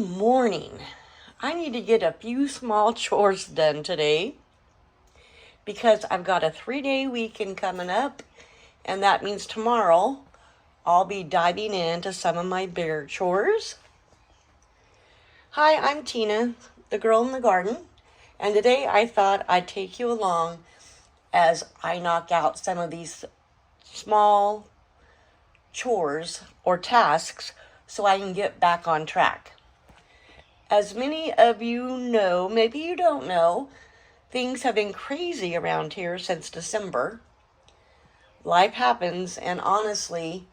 morning. I need to get a few small chores done today because I've got a 3-day weekend coming up, and that means tomorrow I'll be diving into some of my bigger chores. Hi, I'm Tina, the girl in the garden, and today I thought I'd take you along as I knock out some of these small chores or tasks so I can get back on track. As many of you know, maybe you don't know, things have been crazy around here since December. Life happens, and honestly,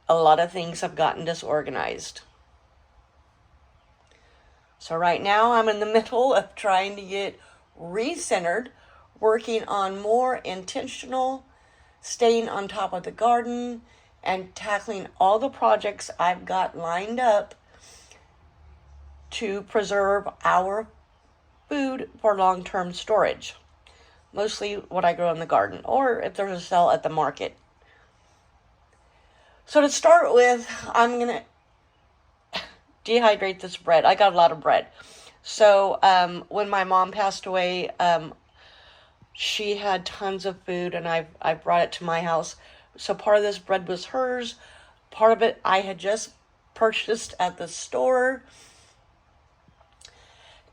a lot of things have gotten disorganized. So right now I'm in the middle of trying to get recentered, working on more intentional, staying on top of the garden, and tackling all the projects I've got lined up to preserve our food for long-term storage. Mostly what I grow in the garden, or if there's a sale at the market. So to start with, I'm going to dehydrate this bread. I got a lot of bread. So when my mom passed away, she had tons of food, and I brought it to my house. So part of this bread was hers. Part of it I had just purchased at the store.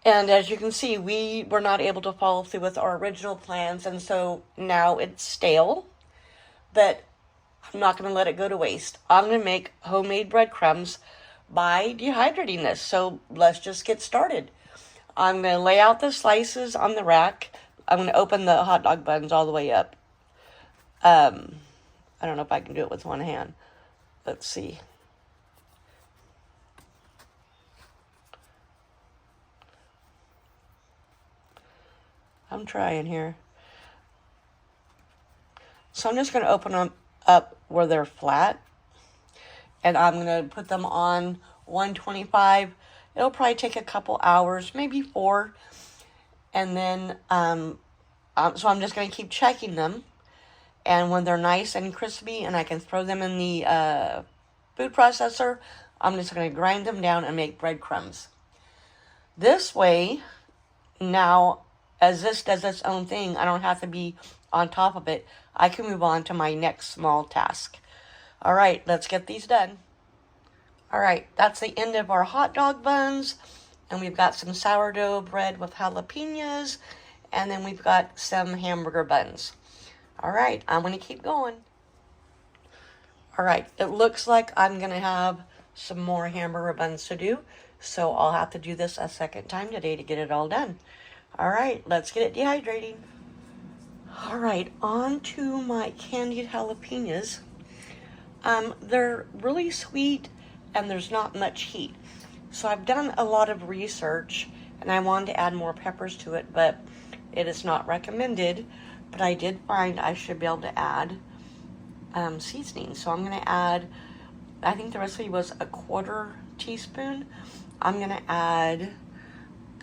And as you can see, we were not able to follow through with our original plans, and so now it's stale. But I'm not going to let it go to waste. I'm going to make homemade breadcrumbs by dehydrating this. So let's just get started. I'm going to lay out the slices on the rack. I'm going to open the hot dog buns all the way up. I don't know if I can do it with one hand. Let's see. I'm trying here. So I'm just going to open them up where they're flat. And I'm going to put them on 125. It'll probably take a couple hours, maybe 4. And then, so I'm just going to keep checking them. And when they're nice and crispy and I can throw them in the food processor, I'm just going to grind them down and make breadcrumbs. This way, now, as this does its own thing, I don't have to be on top of it. I can move on to my next small task. All right, let's get these done. All right, that's the end of our hot dog buns. And we've got some sourdough bread with jalapeños. And then we've got some hamburger buns. All right, I'm going to keep going. All right, it looks like I'm going to have some more hamburger buns to do. So I'll have to do this a second time today to get it all done. All right, let's get it dehydrating. All right, on to my candied jalapeños. They're really sweet and there's not much heat. So I've done a lot of research and I wanted to add more peppers to it, but it is not recommended. But I did find I should be able to add seasoning. So I'm going to add, I think the recipe was a 1/4 teaspoon. I'm going to add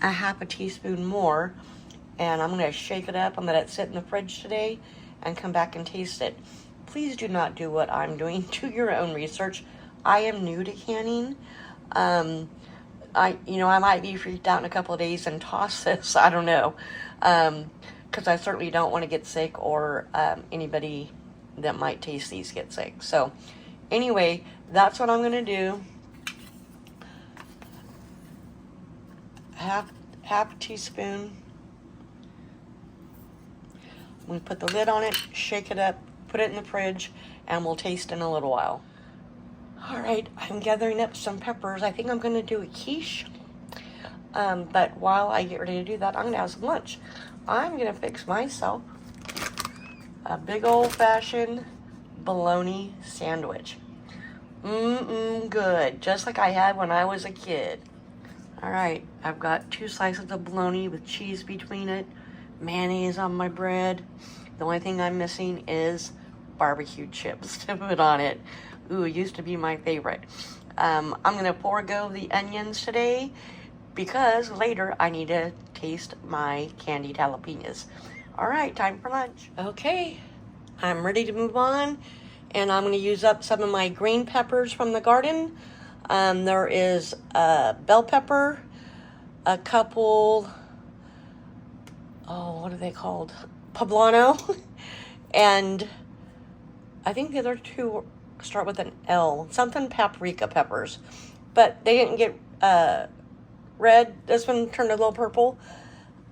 a 1/2 teaspoon more, and I'm going to shake it up and let it sit in the fridge today and come back and taste it. Please do not do what I'm doing. Do your own research. I am new to canning. I might be freaked out in a couple of days and toss this. I don't know. Because I certainly don't want to get sick, or anybody that might taste these get sick. So anyway, that's what I'm going to do. Half teaspoon. I'm going to put the lid on it, shake it up, put it in the fridge, and we'll taste in a little while. All right, I'm gathering up some peppers. I think I'm going to do a quiche. But while I get ready to do that, I'm going to have some lunch. I'm going to fix myself a big old-fashioned bologna sandwich. Good. Just like I had when I was a kid. All right, I've got 2 slices of bologna with cheese between it, mayonnaise on my bread. The only thing I'm missing is barbecue chips to put on it. Ooh, it used to be my favorite. I'm going to forego the onions today because later I need to taste my candied jalapeños. All right, time for lunch. Okay, I'm ready to move on, and I'm going to use up some of my green peppers from the garden. There is a bell pepper, a couple, oh, what are they called? Poblano, and I think the other two start with an L, something paprika peppers, but they didn't get red. This one turned a little purple.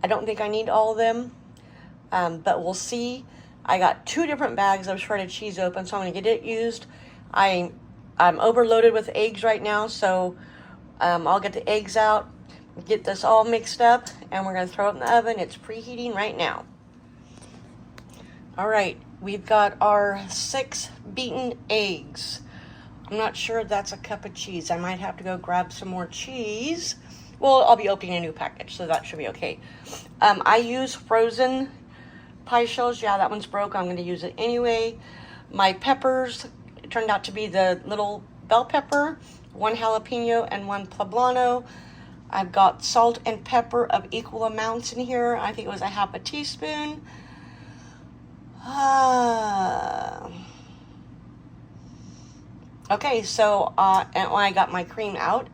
I don't think I need all of them, but we'll see. I got 2 different bags of shredded cheese open, so I'm going to get it used. I'm overloaded with eggs right now, so I'll get the eggs out, get this all mixed up, and we're going to throw it in the oven. It's preheating right now. All right, we've got our 6 beaten eggs. I'm not sure if that's a cup of cheese. I might have to go grab some more cheese. Well, I'll be opening a new package, so that should be okay. I use frozen pie shells. Yeah, that one's broke. I'm going to use it anyway. My peppers, it turned out to be the little bell pepper, 1 jalapeno, and 1 poblano. I've got salt and pepper of equal amounts in here. I think it was a half a teaspoon. Okay, so and when I got my cream out,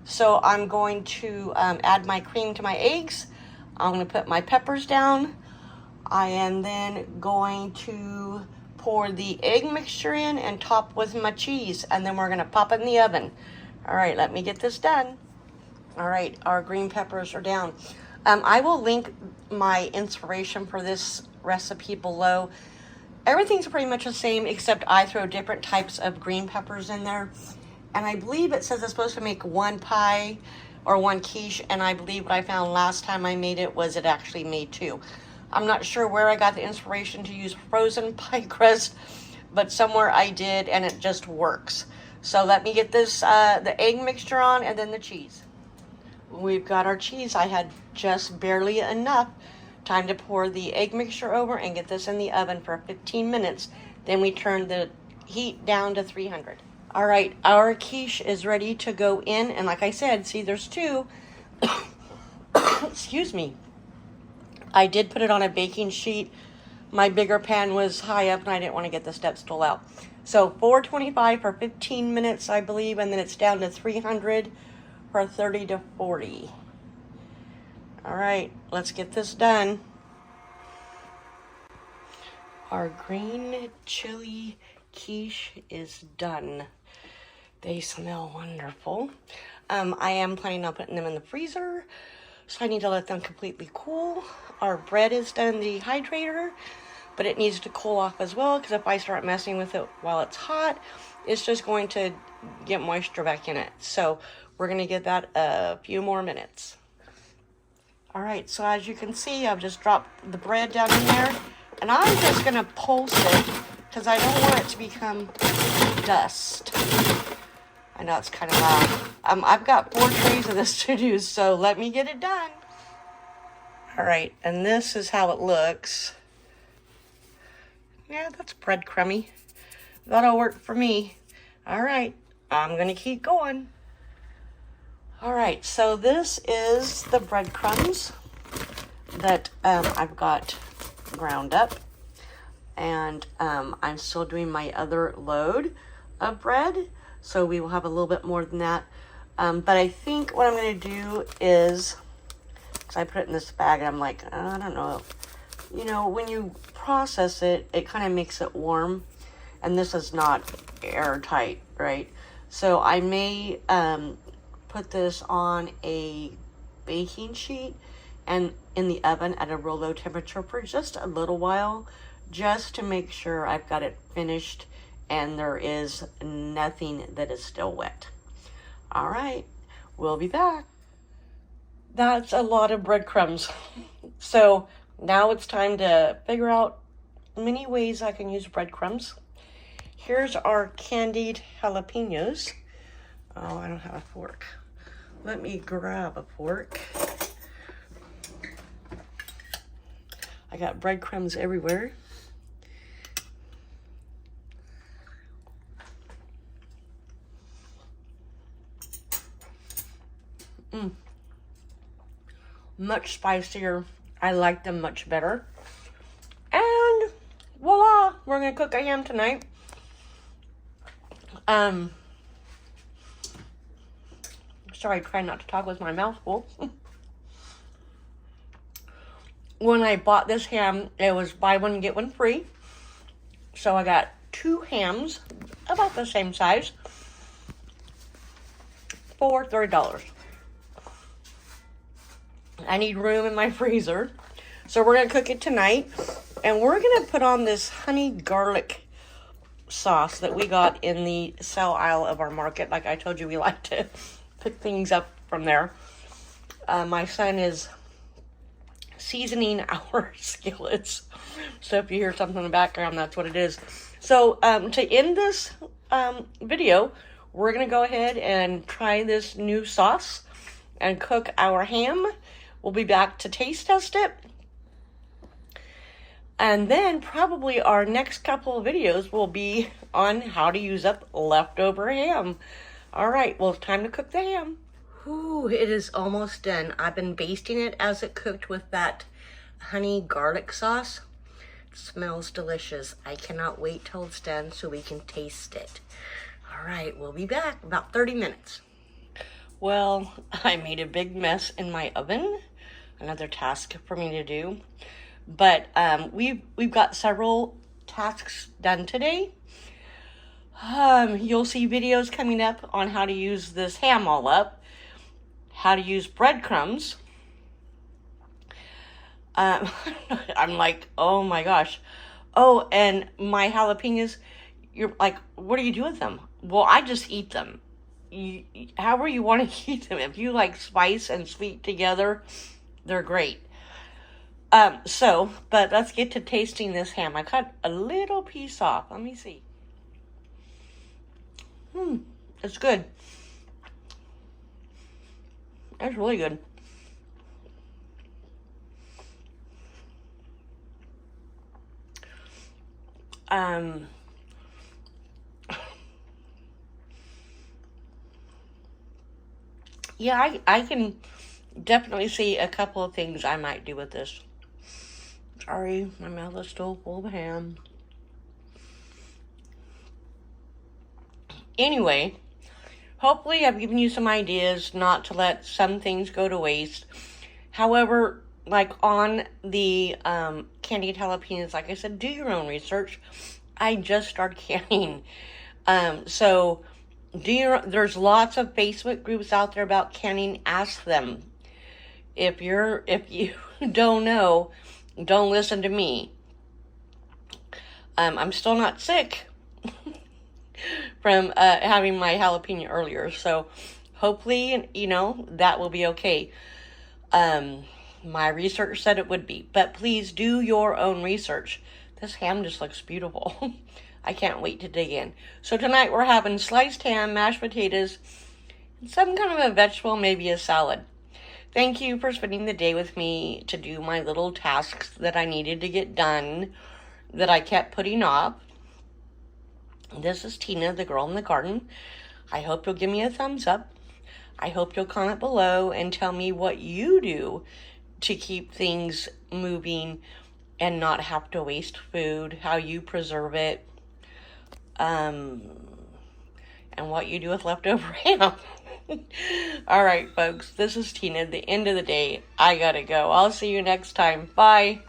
so I'm going to add my cream to my eggs. I'm going to put my peppers down. I am then going to pour the egg mixture in and top with my cheese, and then we're going to pop it in the oven. All right, let me get this done. All right, our green peppers are down. I will link my inspiration for this recipe below. Everything's pretty much the same, except I throw different types of green peppers in there. And I believe it says it's supposed to make 1 pie or 1 quiche, and I believe what I found last time I made it was it actually made 2. I'm not sure where I got the inspiration to use frozen pie crust, but somewhere I did, and it just works. So let me get this, the egg mixture on, and then the cheese. We've got our cheese. I had just barely enough time to pour the egg mixture over and get this in the oven for 15 minutes. Then we turn the heat down to 300. All right, our quiche is ready to go in, and like I said, see, there's 2. Excuse me. I did put it on a baking sheet. My bigger pan was high up, and I didn't want to get the step stool out. So 425 for 15 minutes, I believe, and then it's down to 300 for 30 to 40. All right, let's get this done. Our green chili quiche is done. They smell wonderful. I am planning on putting them in the freezer, so I need to let them completely cool. Our bread is done in the dehydrator, but it needs to cool off as well, because if I start messing with it while it's hot, it's just going to get moisture back in it. So we're going to give that a few more minutes. All right, so as you can see, I've just dropped the bread down in there, and I'm just going to pulse it because I don't want it to become dust. I know it's kind of loud. I've got 4 trays of this to do, so let me get it done. All right, and this is how it looks. Yeah, that's breadcrumby. That'll work for me. All right, I'm going to keep going. All right, so this is the breadcrumbs that I've got ground up. And I'm still doing my other load of bread, so we will have a little bit more than that. But I think what I'm going to do is, because I put it in this bag, and I'm like, I don't know. You know, when you process it, it kind of makes it warm. And this is not airtight, right? So I may put this on a baking sheet and in the oven at a real low temperature for just a little while, just to make sure I've got it finished and there is nothing that is still wet. All right, we'll be back. That's a lot of breadcrumbs. So now it's time to figure out many ways I can use breadcrumbs. Here's our candied jalapeños. Oh, I don't have a fork. Let me grab a fork. I got breadcrumbs everywhere. Much spicier. I like them much better. And voila, we're gonna cook a ham tonight. Sorry, try not to talk with my mouth full. When I bought this ham, it was buy one, get one free. So I got 2 hams, about the same size, for $30. I need room in my freezer. So we're going to cook it tonight. And we're going to put on this honey garlic sauce that we got in the sell aisle of our market. Like I told you, we like to pick things up from there. My son is seasoning our skillets. So if you hear something in the background, that's what it is. So to end this video, we're going to go ahead and try this new sauce and cook our ham. We'll be back to taste test it. And then probably our next couple of videos will be on how to use up leftover ham. All right, well, it's time to cook the ham. Ooh, it is almost done. I've been basting it as it cooked with that honey garlic sauce. It smells delicious. I cannot wait till it's done so we can taste it. All right, we'll be back about 30 minutes. Well, I made a big mess in my oven. Another task for me to do. But we've got several tasks done today. You'll see videos coming up on how to use this ham all up. How to use breadcrumbs. I'm like, oh my gosh. Oh, and my jalapeños, you're like, what do you do with them? Well, I just eat them. However you want to eat them. If you like spice and sweet together, they're great. But let's get to tasting this ham. I cut a little piece off. Let me see. It's good. It's really good. Yeah, I can definitely see a couple of things I might do with this. Sorry, my mouth is still full of ham. Anyway, hopefully I've given you some ideas not to let some things go to waste. However, like on the candied jalapenos, like I said, do your own research. I just started canning. So there's lots of Facebook groups out there about canning. Ask them. If you don't know, don't listen to me. I'm still not sick from having my jalapeno earlier, so hopefully, that will be okay. My research said it would be, but please do your own research. This ham just looks beautiful. I can't wait to dig in. So tonight we're having sliced ham, mashed potatoes, and some kind of a vegetable, maybe a salad. Thank you for spending the day with me to do my little tasks that I needed to get done, that I kept putting off. This is Tina, the girl in the garden. I hope you'll give me a thumbs up. I hope you'll comment below and tell me what you do to keep things moving and not have to waste food, how you preserve it, and what you do with leftover ham. All right, folks, this is Tina. At the end of the day, I gotta go. I'll see you next time. Bye.